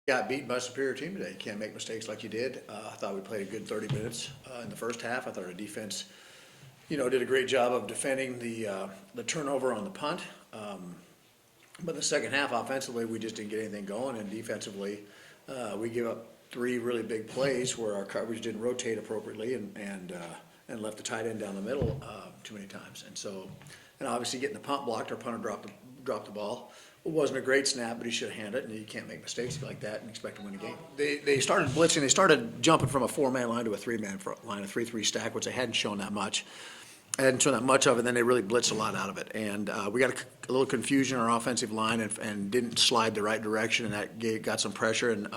Got beaten by a superior team today. You can't make mistakes like you did. I thought we played a good 30 minutes in the first half. I thought our defense, did a great job of defending the turnover on the punt. But the second half, offensively, we just didn't get anything going, and defensively, we gave up three really big plays where our coverage didn't rotate appropriately and left the tight end down the middle too many times. And obviously getting the punt blocked, our punter dropped the ball. It wasn't a great snap, but he should have handled it, and you can't make mistakes like that and expect to win a game. They started blitzing. They started jumping from a four-man line to a three-man line, a 3-3 stack, which they hadn't shown that much. Hadn't shown that much of it, and then they really blitzed a lot out of it. And we got a little confusion in our offensive line and didn't slide the right direction, and that got some pressure. And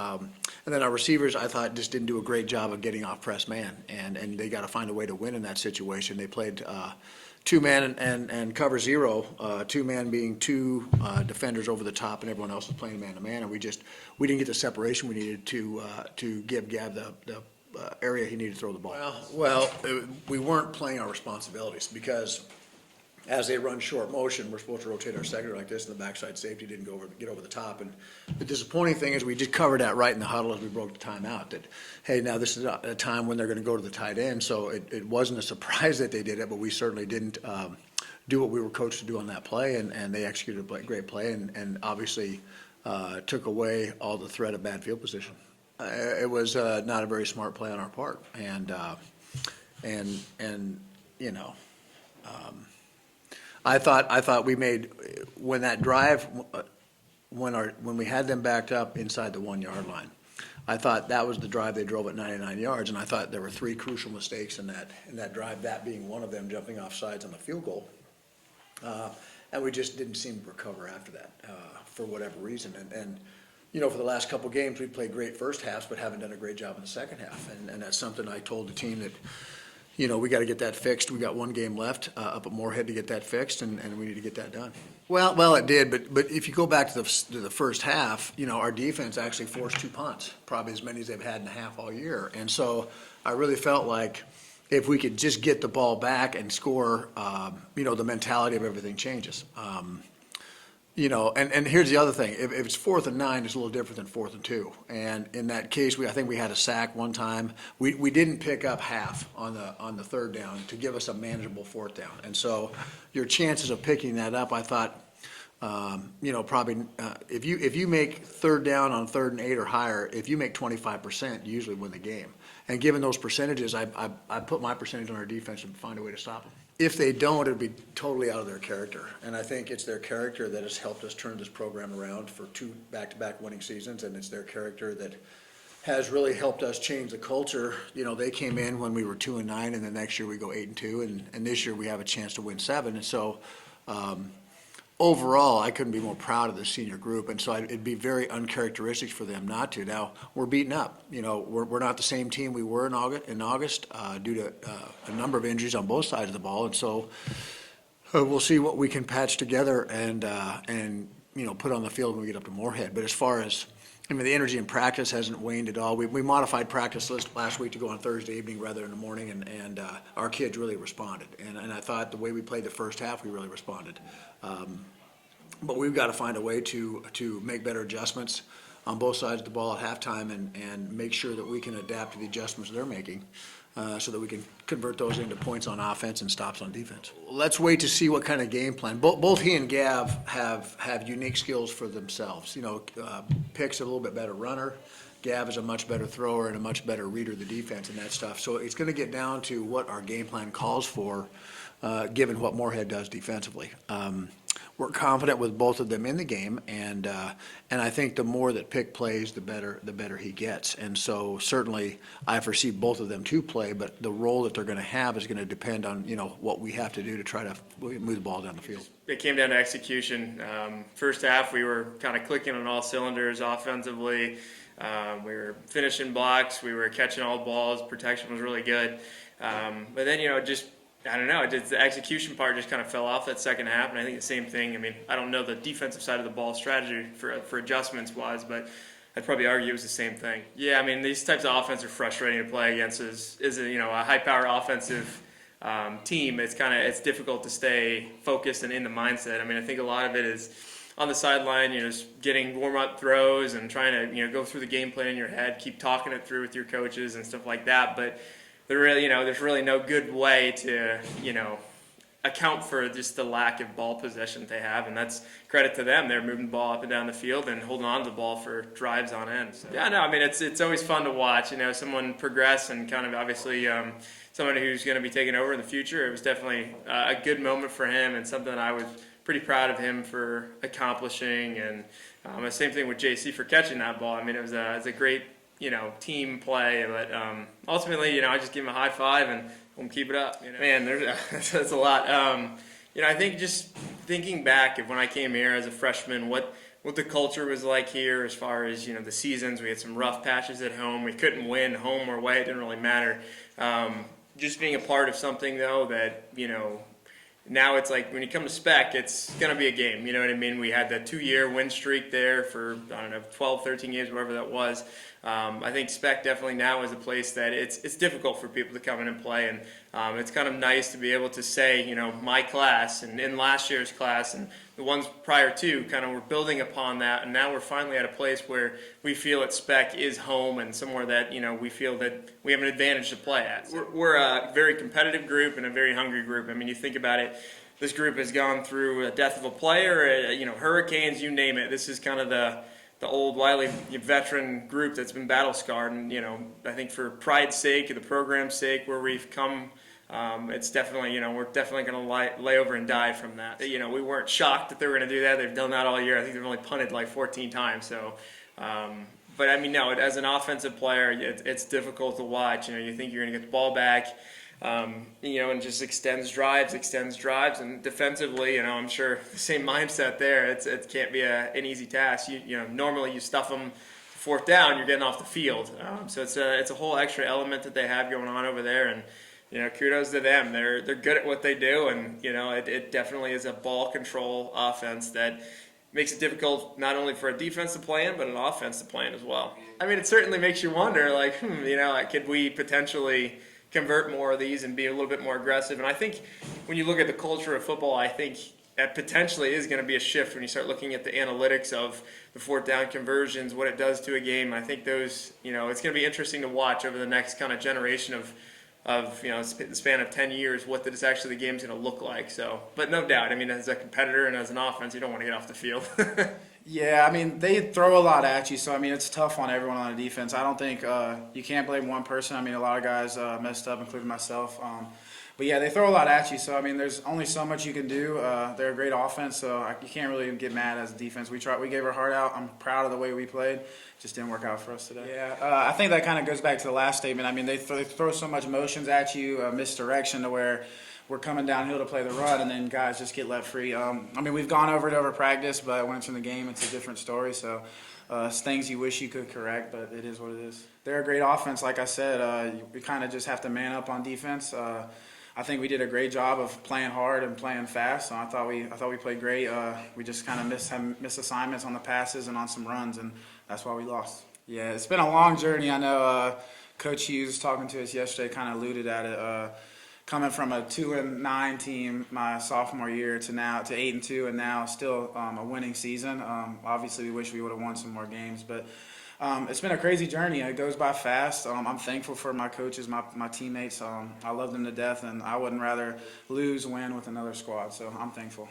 then our receivers, I thought, just didn't do a great job of getting off press man, and they got to find a way to win in that situation. They played two-man and cover zero, two-man being two defenders over the top, and everyone else was playing man-to-man, and we didn't get the separation we needed to give Gav the area he needed to throw the ball. We weren't playing our responsibilities because as they run short motion, we're supposed to rotate our secondary like this, and the backside safety didn't get over the top. And the disappointing thing is we just covered that right in the huddle as we broke the timeout. That hey, now this is a time when they're going to go to the tight end, so it wasn't a surprise that they did it, but we certainly didn't do what we were coached to do on that play, and they executed a great play and obviously took away all the threat of bad field position. It was not a very smart play on our part, and I thought we made when that drive when we had them backed up inside the 1 yard line. I thought that was the drive they drove at 99 yards, and I thought there were three crucial mistakes in that drive. That being one of them, jumping off sides on the field goal, and we just didn't seem to recover after that for whatever reason. And for the last couple games, we played great first halves, but haven't done a great job in the second half. And that's something I told the team that, we got to get that fixed. We got one game left up at Moorhead to get that fixed, and we need to get that done. Well, it did, but if you go back to the first half, our defense actually forced two punts, probably as many as they've had in a half all year. And so I really felt like if we could just get the ball back and score, the mentality of everything changes. And here's the other thing. If it's 4th and 9, it's a little different than 4th and 2. And in that case, I think we had a sack one time. We didn't pick up half on the third down to give us a manageable 4th down. And so your chances of picking that up, I thought, probably if you make third down on 3rd and 8 or higher, if you make 25%, you usually win the game. And given those percentages, I put my percentage on our defense and find a way to stop them. If they don't, it'd be totally out of their character. And I think it's their character that has helped us turn this program around for 2 back-to-back winning seasons, and it's their character that has really helped us change the culture. They came in when we were 2 and 9, and the next year we go 8 and 2, and this year we have a chance to win 7. And so overall, I couldn't be more proud of the senior group, and so it'd be very uncharacteristic for them not to. Now, we're beaten up. We're not the same team we were in August due to a number of injuries on both sides of the ball, and so we'll see what we can patch together and put on the field when we get up to Moorhead. But as far as the energy in practice hasn't waned at all. We modified practice list last week to go on Thursday evening rather than the morning, and our kids really responded. And I thought the way we played the first half, we really responded. But we've got to find a way to make better adjustments on both sides of the ball at halftime and make sure that we can adapt to the adjustments they're making so that we can convert those into points on offense and stops on defense. Let's wait to see what kind of game plan. Both he and Gav have unique skills for themselves. Pick's a little bit better runner. Gav is a much better thrower and a much better reader of the defense and that stuff. So it's going to get down to what our game plan calls for, given what Moorhead does defensively. We're confident with both of them in the game, and I think the more that Pick plays, the better he gets. And so certainly I foresee both of them to play, but the role that they're going to have is going to depend on what we have to do to try to move the ball down the field. It came down to execution. First half, we were kind of clicking on all cylinders offensively. We were finishing blocks. We were catching all balls. Protection was really good. But then, I don't know, the execution part just kind of fell off that second half, and I think the same thing. I don't know the defensive side of the ball strategy for adjustments-wise, but I'd probably argue it was the same thing. Yeah, these types of offense are frustrating to play against. Is a high-power offensive team. It's difficult to stay focused and in the mindset. I think a lot of it is on the sideline, just getting warm-up throws and trying to, go through the game plan in your head, keep talking it through with your coaches and stuff like that. But there's really no good way to, account for just the lack of ball possession they have, and that's credit to them. They're moving the ball up and down the field and holding on to the ball for drives on end. So, yeah, no, I mean, it's always fun to watch, someone progress and kind of obviously someone who's going to be taking over in the future. It was definitely a good moment for him and something I was pretty proud of him for accomplishing. And the same thing with JC for catching that ball. I mean, it was a great, team play, but ultimately, I just give him a high five and we'll keep it up. Man, that's a lot. I think just thinking back of when I came here as a freshman, what the culture was like here as far as, the seasons. We had some rough patches at home. We couldn't win home or away. It didn't really matter. Just being a part of something, though, that, now it's like when you come to spec, it's going to be a game. You know what I mean? We had that 2-year win streak there for, 12, 13 games, whatever that was. I think spec definitely now is a place that it's difficult for people to come in and play. And it's kind of nice to be able to say, my class and in last year's class and the ones prior to, kind of we're building upon that. And now we're finally at a place where we feel that spec is home and somewhere that, we feel that we have an advantage to play at. So we're a very competitive group and a very hungry group. I mean, you think about it, this group has gone through a death of a player, hurricanes, you name it. This is kind of the old wily veteran group that's been battle scarred, and I think for pride's sake, the program's sake, where we've come, it's definitely we're definitely going to lay over and die from that. We weren't shocked that they were going to do that. They've done that all year. I think they've only punted like 14 times. So, but I mean, no, as an offensive player, it's difficult to watch. You think you're going to get the ball back. And just extends drives, and defensively, I'm sure the same mindset there. It can't be an easy task. Normally you stuff them fourth down, you're getting off the field. So it's a whole extra element that they have going on over there, and kudos to them. They're good at what they do, and it definitely is a ball control offense that makes it difficult not only for a defense to play in, but an offense to play in as well. I mean, it certainly makes you wonder, like, could we potentially convert more of these and be a little bit more aggressive? And I think when you look at the culture of football, I think that potentially is going to be a shift when you start looking at the analytics of the fourth down conversions, what it does to a game. I think those, it's going to be interesting to watch over the next kind of generation of the span of 10 years, what this actually the game's going to look like. So, but no doubt, I mean, as a competitor and as an offense, you don't want to get off the field. Yeah, I mean, they throw a lot at you, so, I mean, it's tough on everyone on the defense. I don't think you can't blame one person. I mean, a lot of guys messed up, including myself. But, yeah, they throw a lot at you, so, I mean, there's only so much you can do. They're a great offense, so you can't really get mad as a defense. We gave our heart out. I'm proud of the way we played. Just didn't work out for us today. Yeah, I think that kind of goes back to the last statement. I mean, they throw so much motions at you, misdirection to where we're coming downhill to play the run, and then guys just get let free. I mean, we've gone over it over practice, but when it's in the game, it's a different story. So it's things you wish you could correct, but it is what it is. They're a great offense, like I said. We kind of just have to man up on defense. I think we did a great job of playing hard and playing fast. So I thought we played great. We just kind of missed assignments on the passes and on some runs, and that's why we lost. Yeah, it's been a long journey. I know Coach Hughes talking to us yesterday kind of alluded at it. Coming from a 2-9 team my sophomore year to 8-2, and now still a winning season. Obviously, we wish we would have won some more games, but it's been a crazy journey. It goes by fast. I'm thankful for my coaches, my teammates. I love them to death, and I wouldn't rather win with another squad. So I'm thankful.